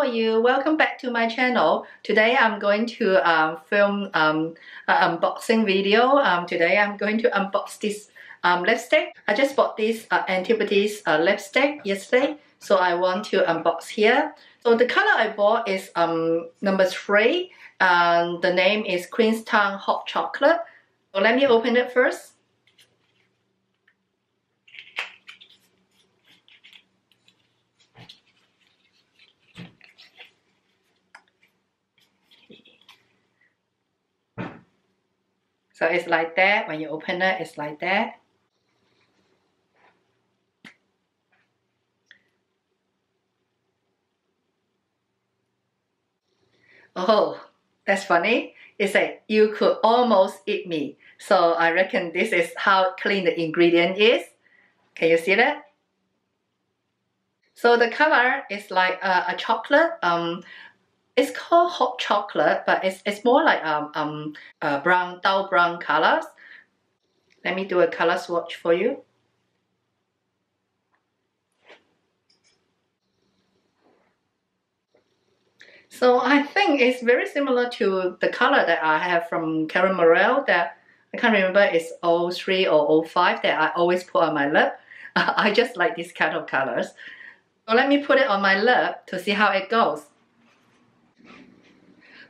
you? Welcome back to my channel. Today I'm going to film an unboxing video. Today I'm going to unbox this lipstick. I just bought this Antipodes lipstick yesterday, so I want to unbox here. So the color I bought is number 3, and the name is Queenstown Hot Chocolate. So let me open it first. So it's like that. When you open it, it's like that. Oh, that's funny. It said you could almost eat me. So I reckon this is how clean the ingredient is. Can you see that? So the color is like a chocolate. It's called hot chocolate, but it's more like brown, dull brown colors. Let me do a color swatch for you. So I think it's very similar to the color that I have from Caramel that I can't remember, it's 03 or 05 that I always put on my lip. I just like this kind of colors. So let me put it on my lip to see how it goes.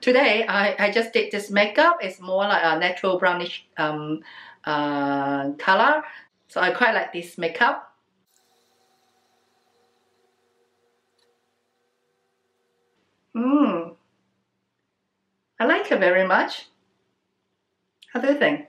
Today, I just did this makeup. It's more like a natural brownish color. So I quite like this makeup. I like it very much. How do you think?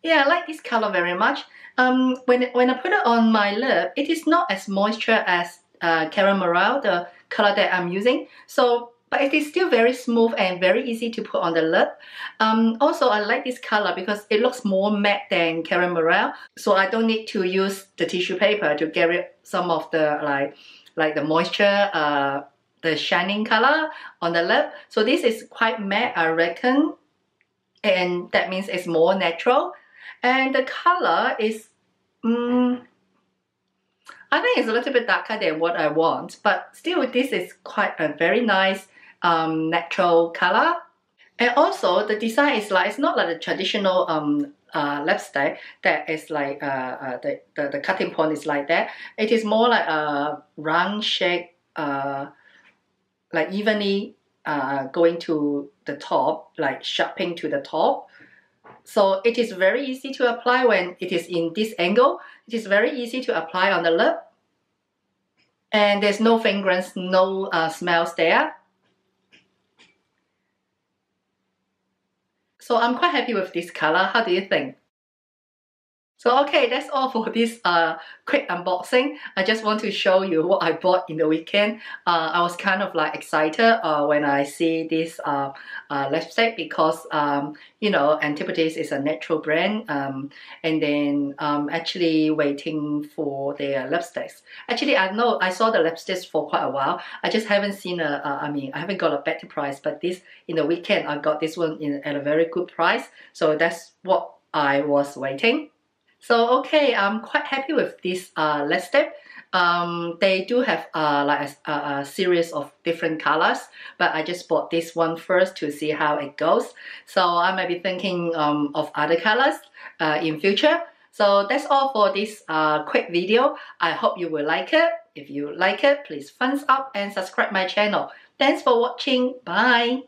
Yeah, I like this color very much. When I put it on my lip, it is not as moisture as Caramel, the color that I'm using. So, but it is still very smooth and very easy to put on the lip. Also, I like this color because it looks more matte than Caramel. So I don't need to use the tissue paper to get rid some of the like the moisture, the shining color on the lip. So this is quite matte, I reckon, and that means it's more natural. And the color is, I think it's a little bit darker than what I want, but still this is quite a very nice natural color. And also the design is like, it's not like the traditional lipstick that is like the cutting point is like that. It is more like a round shape, like evenly going to the top, like sharpening to the top. So it is very easy to apply when it is in this angle. It is very easy to apply on the lip. And there's no fragrance, no smells there. So I'm quite happy with this color. How do you think? So okay, that's all for this quick unboxing. I just want to show you what I bought in the weekend. I was kind of like excited when I see this lipstick because you know, Antipodes is a natural brand, and then actually waiting for their lipsticks. Actually, I saw the lipsticks for quite a while. I just haven't seen I mean, I haven't got a better price, but this in the weekend I got this one at a very good price. So that's what I was waiting. So okay, I'm quite happy with this lipstick. They do have like a series of different colors, but I just bought this one first to see how it goes. So I might be thinking of other colors in future. So that's all for this quick video. I hope you will like it. If you like it, please thumbs up and subscribe my channel. Thanks for watching. Bye.